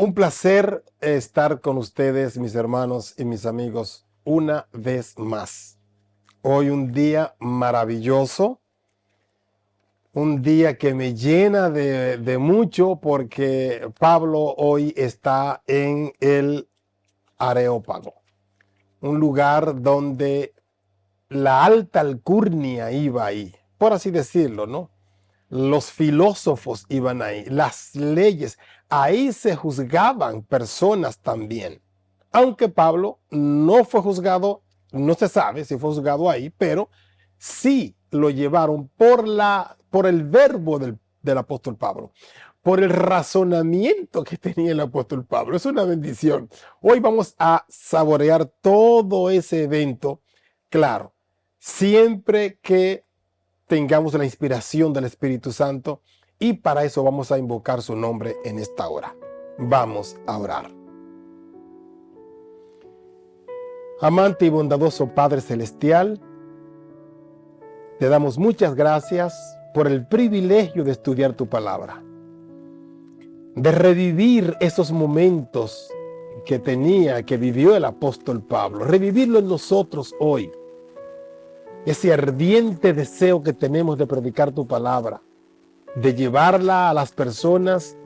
Un placer estar con ustedes, mis hermanos y mis amigos, una vez más. Hoy un día maravilloso, un día que me llena de mucho porque Pablo hoy está en el Areópago, un lugar donde la alta alcurnia iba ahí, por así decirlo, ¿no? Los filósofos iban ahí, las leyes, ahí se juzgaban personas también. Aunque Pablo no fue juzgado, no se sabe si fue juzgado ahí, pero sí lo llevaron por el verbo del apóstol Pablo, por el razonamiento que tenía el apóstol Pablo. Es una bendición. Hoy vamos a saborear todo ese evento, claro, siempre que tengamos la inspiración del Espíritu Santo, y para eso vamos a invocar su nombre en esta hora. Vamos a orar. Amante y bondadoso Padre Celestial, te damos muchas gracias por el privilegio de estudiar tu palabra, de revivir esos momentos que vivió el apóstol Pablo, revivirlo en nosotros hoy. Ese ardiente deseo que tenemos de predicar tu palabra, de llevarla a las personas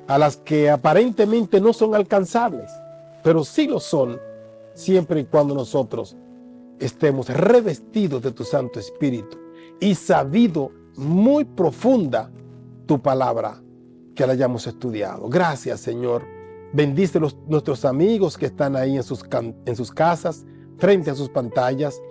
a las que aparentemente no son alcanzables, pero sí lo son, siempre y cuando nosotros estemos revestidos de tu Santo Espíritu y sabido muy profunda tu palabra que la hayamos estudiado. Gracias, Señor. Bendice nuestros amigos que están ahí en sus casas, frente a sus pantallas,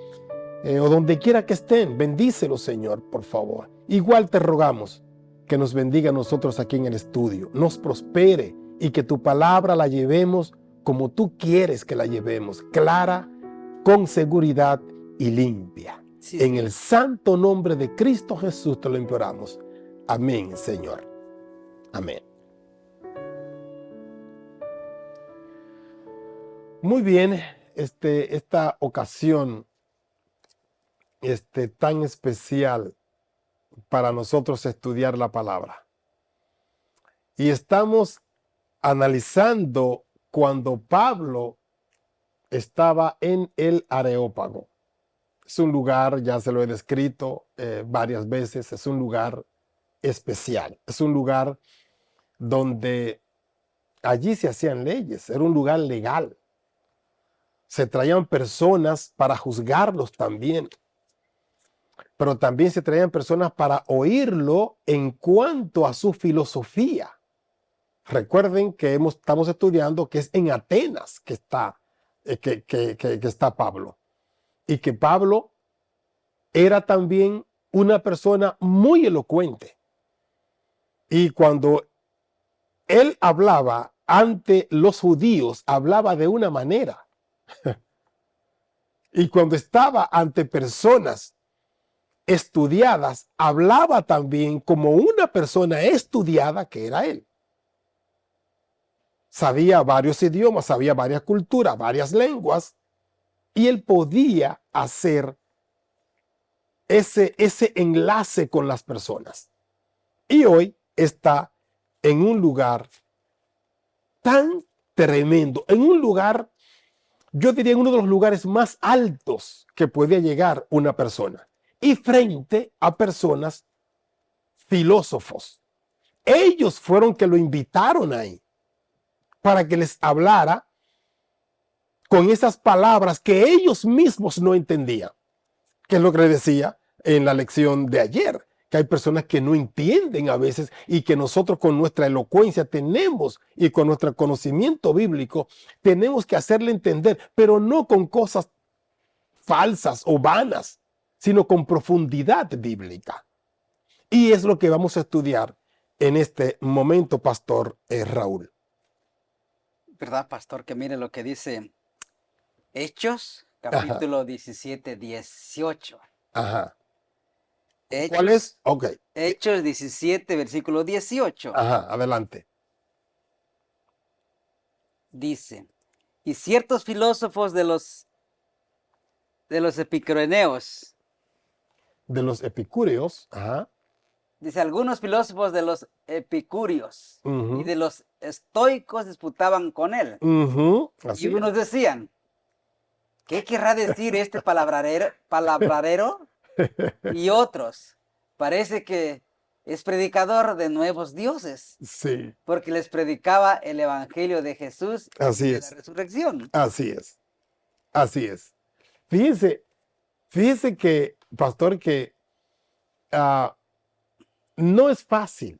o donde quiera que estén. Bendícelos, Señor, por favor. Igual te rogamos que nos bendiga a nosotros aquí en el estudio, nos prospere y que tu palabra la llevemos como tú quieres que la llevemos, clara, con seguridad y limpia. Sí, en el santo nombre de Cristo Jesús te lo imploramos. Amén, Señor. Amén. Muy bien, esta ocasión tan especial para nosotros estudiar la palabra. Y estamos analizando cuando Pablo estaba en el Areópago. Es un lugar, ya se lo he descrito varias veces, es un lugar especial. Es un lugar donde allí se hacían leyes, era un lugar legal. Se traían personas para juzgarlos también, pero también se traían personas para oírlo en cuanto a su filosofía. Recuerden que estamos estudiando que es en Atenas que está Pablo, y que Pablo era también una persona muy elocuente. Y cuando él hablaba ante los judíos, hablaba de una manera. Y cuando estaba ante personas estudiadas, hablaba también como una persona estudiada que era él. Sabía varios idiomas, sabía varias culturas, varias lenguas, y él podía hacer ese enlace con las personas. Y hoy está en un lugar tan tremendo, en un lugar, yo diría en uno de los lugares más altos que podía llegar una persona, y frente a personas filósofos. Ellos fueron que lo invitaron ahí para que les hablara con esas palabras que ellos mismos no entendían, que es lo que les decía en la lección de ayer, que hay personas que no entienden a veces y que nosotros con nuestra elocuencia tenemos y con nuestro conocimiento bíblico tenemos que hacerle entender, pero no con cosas falsas o vanas, sino con profundidad bíblica. Y es lo que vamos a estudiar en este momento, Pastor Raúl. ¿Verdad, pastor? Que mire lo que dice Hechos, capítulo 17, 18. Ajá. Hechos, ¿Cuál es? Ok. Hechos 17, versículo 18. Ajá, adelante. Dice, y ciertos filósofos de los epicureos. De los epicúreos, ajá. Dice, algunos filósofos de los epicúreos Ujú. y de los estoicos disputaban con él. Así Y unos es. decían, ¿qué querrá decir este palabradero? Y otros, parece que es predicador de nuevos dioses, Sí, porque les predicaba el evangelio de Jesús y así de la es. resurrección. Así es. Así es. Fíjese, fíjese que, pastor, que ah, no es fácil,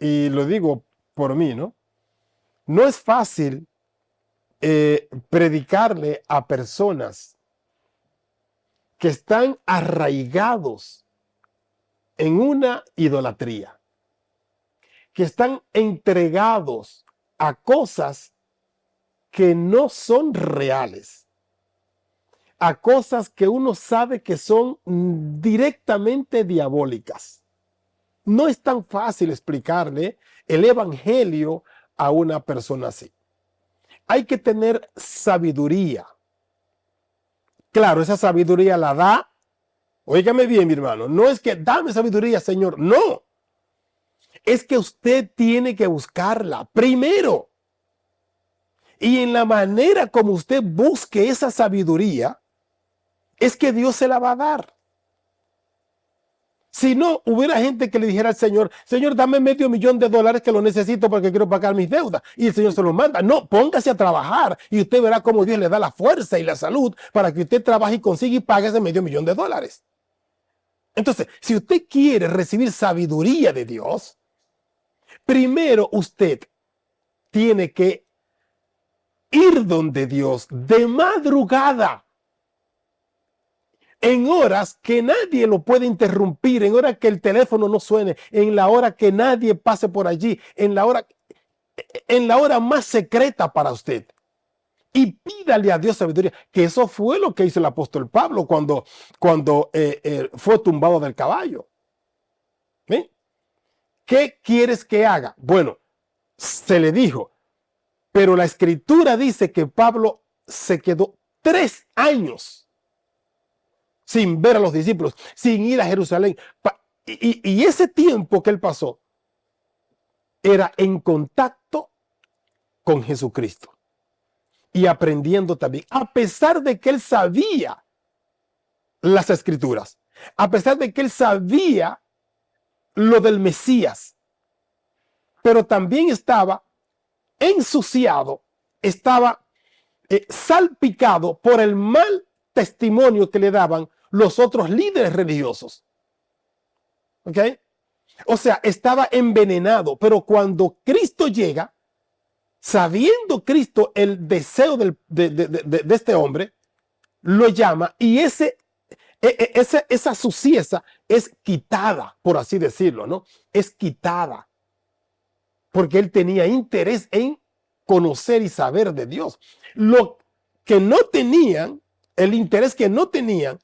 y lo digo por mí, ¿no? No es fácil predicarle a personas que están arraigados en una idolatría, que están entregados a cosas que no son reales, a cosas que uno sabe que son directamente diabólicas. No es tan fácil explicarle el evangelio a una persona así. Hay que tener sabiduría. Claro, esa sabiduría la da. Óigame bien, mi hermano. No es que dame sabiduría, Señor. No. Es que usted tiene que buscarla primero. Y en la manera como usted busque esa sabiduría, es que Dios se la va a dar. Si no, hubiera gente que le dijera al Señor, Señor, dame $500,000 que lo necesito porque quiero pagar mis deudas. Y el Señor se lo manda. No, póngase a trabajar y usted verá cómo Dios le da la fuerza y la salud para que usted trabaje y consiga y pague ese $500,000. Entonces, si usted quiere recibir sabiduría de Dios, primero usted tiene que ir donde Dios de madrugada, en horas que nadie lo puede interrumpir, en horas que el teléfono no suene, en la hora que nadie pase por allí, en la hora más secreta para usted. Y pídale a Dios sabiduría, que eso fue lo que hizo el apóstol Pablo cuando fue tumbado del caballo. ¿Ven? ¿Qué quieres que haga? Bueno, se le dijo, pero la escritura dice que Pablo se quedó 3 años sin ver a los discípulos, sin ir a Jerusalén. Y ese tiempo que él pasó era en contacto con Jesucristo y aprendiendo también, a pesar de que él sabía las escrituras, a pesar de que él sabía lo del Mesías, pero también estaba ensuciado, estaba salpicado por el mal testimonio que le daban los otros líderes religiosos. ¿Ok? O sea, estaba envenenado, pero cuando Cristo llega, sabiendo Cristo el deseo de este hombre, lo llama y esa suciedad es quitada, por así decirlo, ¿no? Es quitada, porque él tenía interés en conocer y saber de Dios. Lo que no tenían, el interés que no tenían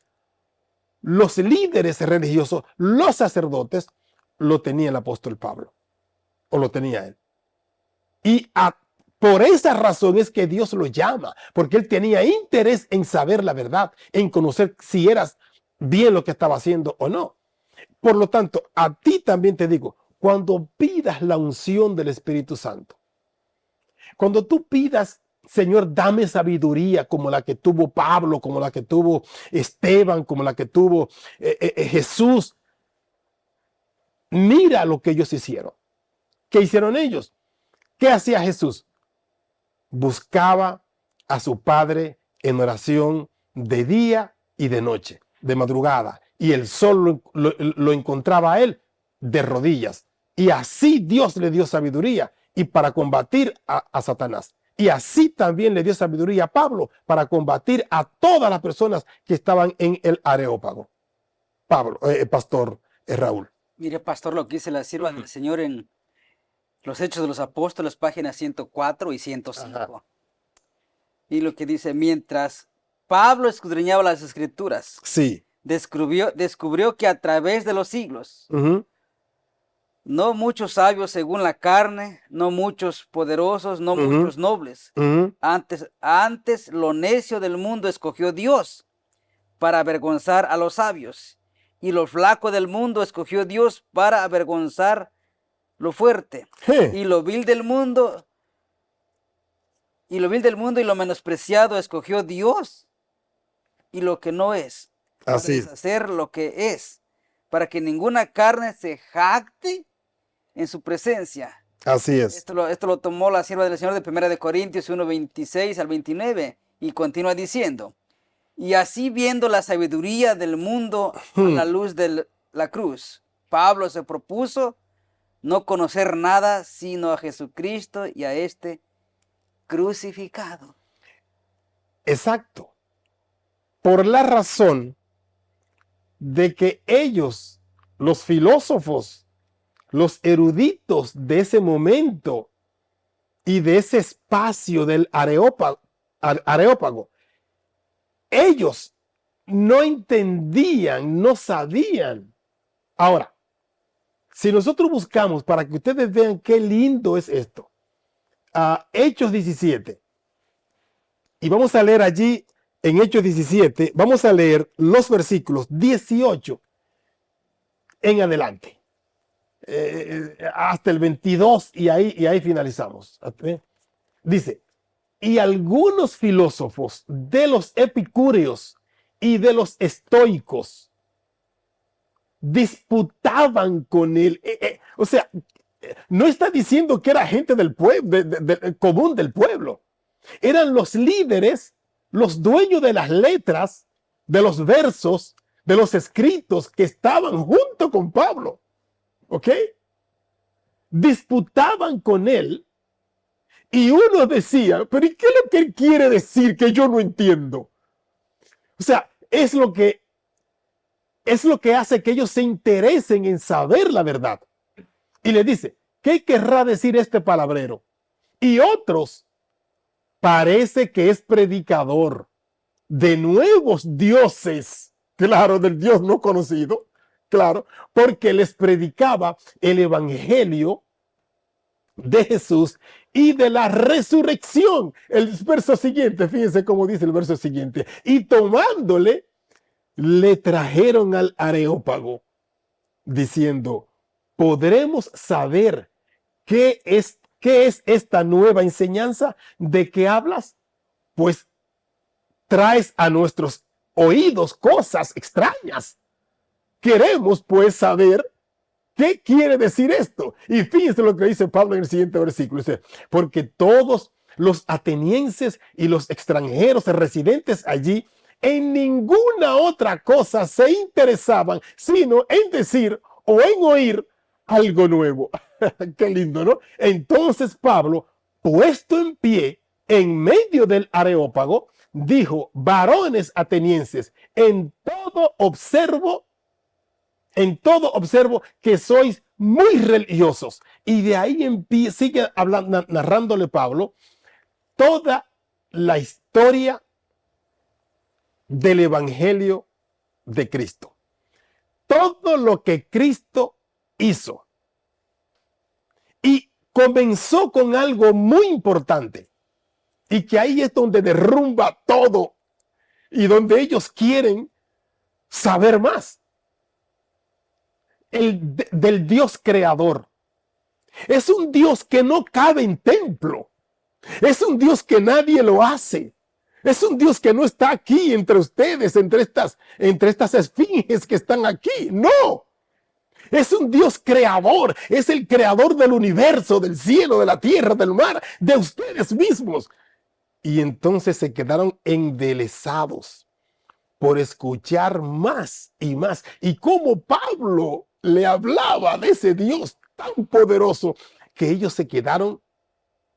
los líderes religiosos, los sacerdotes, lo tenía el apóstol Pablo, o lo tenía él. Y por esa razón es que Dios lo llama, porque él tenía interés en saber la verdad, en conocer si eras bien lo que estaba haciendo o no. Por lo tanto, a ti también te digo, cuando pidas la unción del Espíritu Santo, cuando tú pidas, Señor, dame sabiduría como la que tuvo Pablo, como la que tuvo Esteban, como la que tuvo Jesús, mira lo que ellos hicieron. ¿Qué hicieron ellos? ¿Qué hacía Jesús? Buscaba a su Padre en oración de día y de noche, de madrugada, y el sol lo encontraba a él de rodillas. Y así Dios le dio sabiduría y para combatir a Satanás. Y así también le dio sabiduría a Pablo para combatir a todas las personas que estaban en el Areópago. Pastor Raúl. Mire, pastor, lo que dice la sierva del Señor en los Hechos de los Apóstoles, páginas 104 y 105. Ajá. Y lo que dice, mientras Pablo escudriñaba las escrituras, sí, descubrió que a través de los siglos, no muchos sabios según la carne, no muchos poderosos, no muchos nobles. Antes lo necio del mundo escogió Dios para avergonzar a los sabios. y lo flaco del mundo escogió Dios para avergonzar lo fuerte. Y lo vil del mundo, y lo menospreciado escogió Dios, y lo que no es, para Así es. deshacer lo que es, para que ninguna carne se jacte en su presencia. Así es. Esto lo tomó la sierva del Señor de 1 Corintios 1, 26 al 29, y continúa diciendo: y así, viendo la sabiduría del mundo a la luz de la cruz, Pablo se propuso no conocer nada sino a Jesucristo y a este crucificado. Exacto. Por la razón de que ellos, los filósofos, los eruditos de ese momento y de ese espacio del Areópago, ellos no entendían, no sabían. Ahora, si nosotros buscamos, para que ustedes vean qué lindo es esto, Hechos 17, y vamos a leer allí en Hechos 17, vamos a leer los versículos 18 en adelante, hasta el 22, y ahí finalizamos. Dice: y algunos filósofos de los epicúreos y de los estoicos disputaban con él. O sea, no está diciendo que era gente del pueblo, común del pueblo. Eran los líderes, los dueños de las letras, de los versos, de los escritos que estaban junto con Pablo. ¿Ok? Disputaban con él. Y uno decía: pero ¿y qué es lo que él quiere decir que yo no entiendo? O sea, es lo que hace que ellos se interesen en saber la verdad. Y le dice: ¿qué querrá decir este palabrero? Y otros: parece que es predicador de nuevos dioses. Claro, del Dios no conocido. Claro, porque les predicaba el evangelio de Jesús y de la resurrección. El verso siguiente, fíjense cómo dice el verso siguiente: y tomándole, le trajeron al Areópago, diciendo: ¿podremos saber qué es esta nueva enseñanza de que hablas? Pues traes a nuestros oídos cosas extrañas. Queremos pues saber ¿qué quiere decir esto? Y fíjense lo que dice Pablo en el siguiente versículo. Dice: porque todos los atenienses y los extranjeros residentes allí en ninguna otra cosa se interesaban, sino en decir o en oír algo nuevo. Qué lindo, ¿no? Entonces Pablo, puesto en pie en medio del Areópago, dijo: varones atenienses, en todo observo que sois muy religiosos. Y de ahí sigue hablando, narrándole Pablo toda la historia del evangelio de Cristo. Todo lo que Cristo hizo. Y comenzó con algo muy importante. Y que ahí es donde derrumba todo. Y donde ellos quieren saber más. Del Dios creador. Es un Dios que no cabe en templo. Es un Dios que nadie lo hace. Es un Dios que no está aquí entre ustedes, entre estas esfinges que están aquí. No. Es un Dios creador. Es el creador del universo, del cielo, de la tierra, del mar, de ustedes mismos. Y entonces se quedaron embelesados por escuchar más y más. Y como Pablo le hablaba de ese Dios tan poderoso, que ellos se quedaron,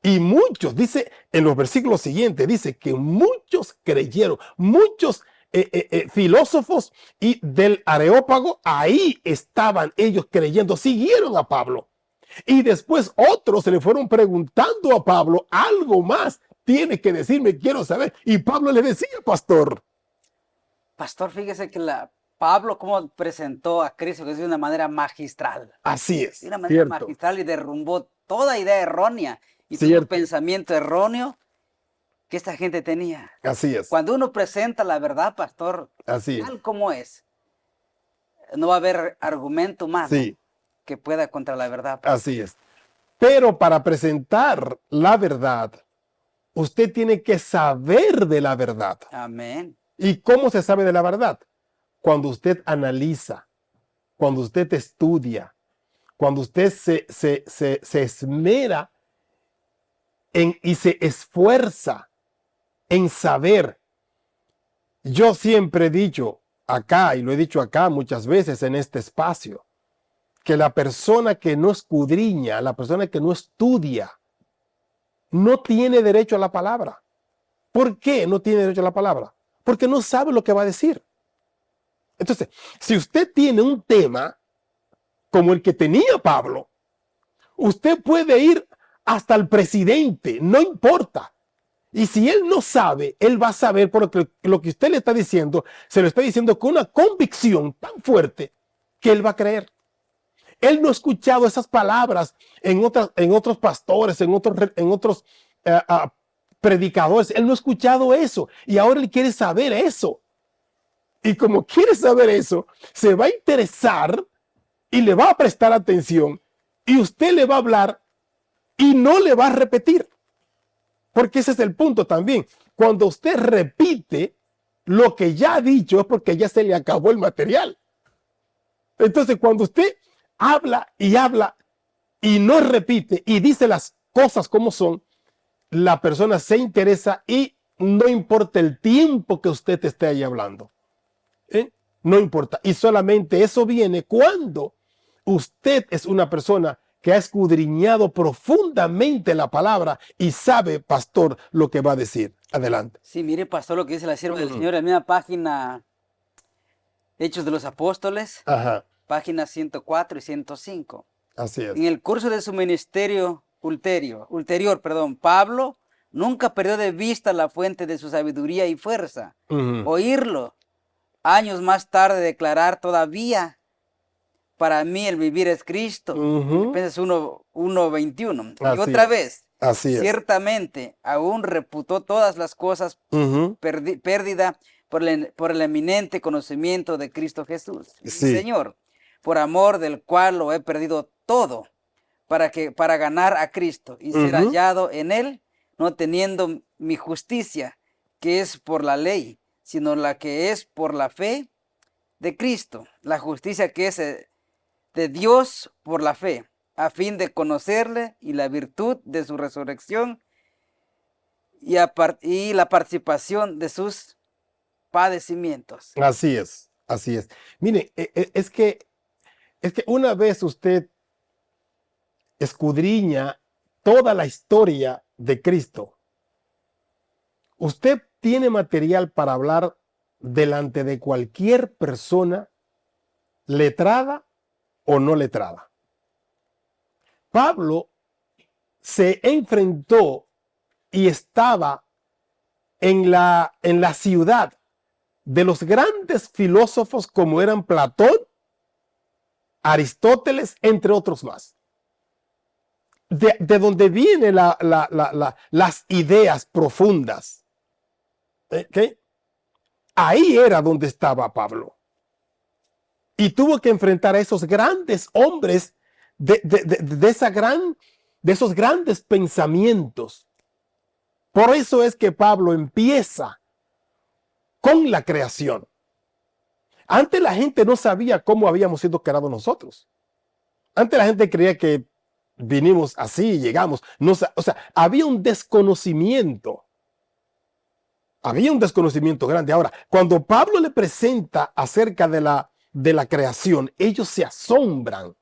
y muchos, dice en los versículos siguientes, dice que muchos creyeron, muchos filósofos y del Areópago, ahí estaban ellos creyendo, siguieron a Pablo. Y después otros se le fueron preguntando a Pablo: algo más tiene que decirme, quiero saber. Y Pablo le decía: pastor, fíjese que Pablo cómo presentó a Cristo de una manera magistral. Así es. De una manera magistral, y derrumbó toda idea errónea y todo pensamiento erróneo que esta gente tenía. Así es. Cuando uno presenta la verdad, pastor, así tal como es, no va a haber argumento humano Sí, que pueda contra la verdad. así es. Pero para presentar la verdad, usted tiene que saber de la verdad. Amén. ¿Y cómo se sabe de la verdad? Cuando usted analiza, cuando usted estudia, cuando usted se esmera y se esfuerza en saber. Yo siempre he dicho acá, y lo he dicho acá muchas veces en este espacio, que la persona que no escudriña, la persona que no estudia, no tiene derecho a la palabra. ¿Por qué no tiene derecho a la palabra? Porque no sabe lo que va a decir. Entonces, si usted tiene un tema como el que tenía Pablo, usted puede ir hasta el presidente, no importa. Y si él no sabe, él va a saber porque lo que usted le está diciendo, se lo está diciendo con una convicción tan fuerte que él va a creer. Él no ha escuchado esas palabras en otros pastores, en otros predicadores. Él no ha escuchado eso y ahora él quiere saber eso. Y como quiere saber eso, se va a interesar y le va a prestar atención y usted le va a hablar y no le va a repetir. Porque ese es el punto también. Cuando usted repite lo que ya ha dicho es porque ya se le acabó el material. Entonces, cuando usted habla y no repite y dice las cosas como son, la persona se interesa y no importa el tiempo que usted esté ahí hablando. No importa. Y solamente eso viene cuando usted es una persona que ha escudriñado profundamente la palabra y sabe, pastor, lo que va a decir. Adelante. Sí, mire, pastor, lo que dice la sierva del Señor en la misma página, Hechos de los Apóstoles, Ajá, páginas 104 y 105. así es. En el curso de su ministerio ulterior, Pablo nunca perdió de vista la fuente de su sabiduría y fuerza. Oírlo, años más tarde declarar todavía, para mí el vivir es Cristo. Filipenses 1:21. Y otra vez, así es. Ciertamente, aún reputó todas las cosas pérdida por el eminente conocimiento de Cristo Jesús, mi Señor, por amor del cual lo he perdido todo, para ganar a Cristo y ser hallado en él, no teniendo mi justicia, que es por la ley, sino la que es por la fe de Cristo, la justicia que es de Dios por la fe, a fin de conocerle y la virtud de su resurrección y la participación de sus padecimientos. Así es, así es. Mire, es que una vez usted escudriña toda la historia de Cristo, usted tiene material para hablar delante de cualquier persona, letrada o no letrada. Pablo se enfrentó y estaba en la ciudad de los grandes filósofos como eran Platón, Aristóteles, entre otros más. De donde vienen las ideas profundas. ¿Okay? Ahí era donde estaba Pablo. Y tuvo que enfrentar a esos grandes hombres de esos grandes pensamientos. Por eso es que Pablo empieza con la creación. Antes la gente no sabía cómo habíamos sido creados nosotros. Antes la gente creía que vinimos así y llegamos. No, o sea, había un desconocimiento. Había un desconocimiento grande. Ahora, cuando Pablo le presenta acerca de la creación, ellos se asombran.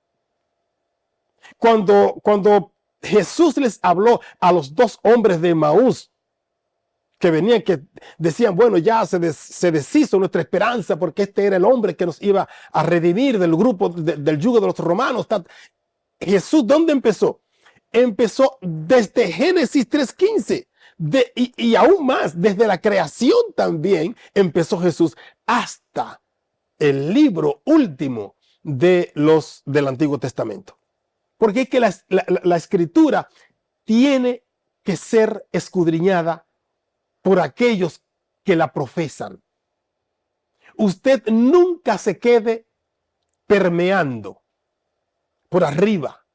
Cuando Jesús les habló a los dos hombres de Emaús, que venían, que decían, bueno, ya se deshizo nuestra esperanza porque este era el hombre que nos iba a redimir del grupo, del yugo de los romanos. Jesús, ¿dónde empezó? Empezó desde Génesis 3:15 y aún más, desde la creación también empezó Jesús hasta el libro último del Antiguo Testamento. Porque es que la escritura tiene que ser escudriñada por aquellos que la profesan. Usted nunca se quede permeando por arriba.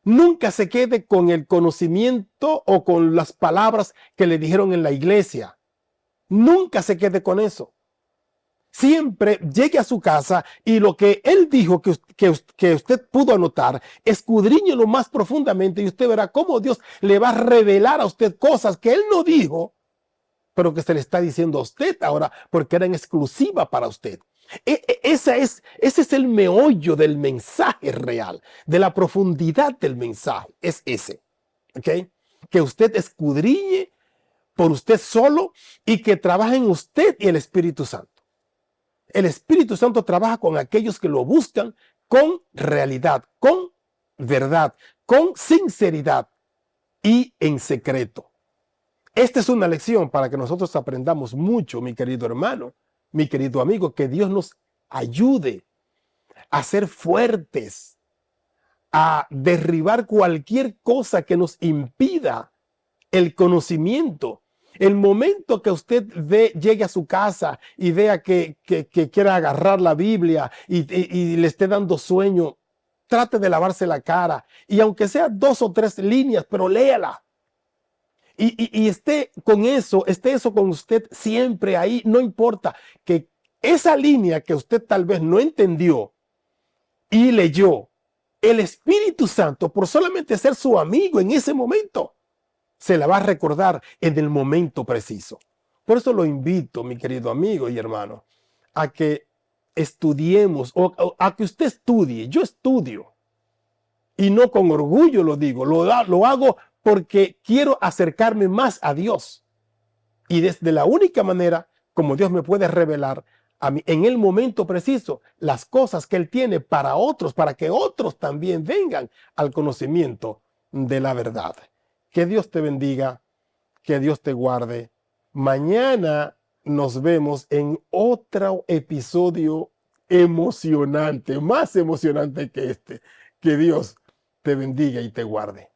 Nunca se quede con el conocimiento o con las palabras que le dijeron en la iglesia. Nunca se quede con eso. Siempre llegue a su casa y lo que él dijo que usted pudo anotar, escudriñelo más profundamente y usted verá cómo Dios le va a revelar a usted cosas que él no dijo, pero que se le está diciendo a usted ahora porque eran exclusiva para usted. Ese es el meollo del mensaje real, de la profundidad del mensaje. Es ese, ¿ok? Que usted escudriñe por usted solo y que trabaje en usted y el Espíritu Santo. El Espíritu Santo trabaja con aquellos que lo buscan con realidad, con verdad, con sinceridad y en secreto. Esta es una lección para que nosotros aprendamos mucho, mi querido hermano, mi querido amigo, que Dios nos ayude a ser fuertes, a derribar cualquier cosa que nos impida el conocimiento. El momento que usted llegue a su casa y vea que quiera agarrar la Biblia y le esté dando sueño, trate de lavarse la cara. Y aunque sea 2 o 3 líneas, pero léala. Y esté eso con usted siempre ahí. No importa que esa línea que usted tal vez no entendió y leyó, el Espíritu Santo, por solamente ser su amigo en ese momento, se la va a recordar en el momento preciso. Por eso lo invito, mi querido amigo y hermano, a que estudiemos o a que usted estudie. Yo estudio y no con orgullo lo digo, lo hago porque quiero acercarme más a Dios. Y desde la única manera como Dios me puede revelar a mí en el momento preciso las cosas que Él tiene para otros, para que otros también vengan al conocimiento de la verdad. Que Dios te bendiga, que Dios te guarde. Mañana nos vemos en otro episodio emocionante, más emocionante que este. Que Dios te bendiga y te guarde.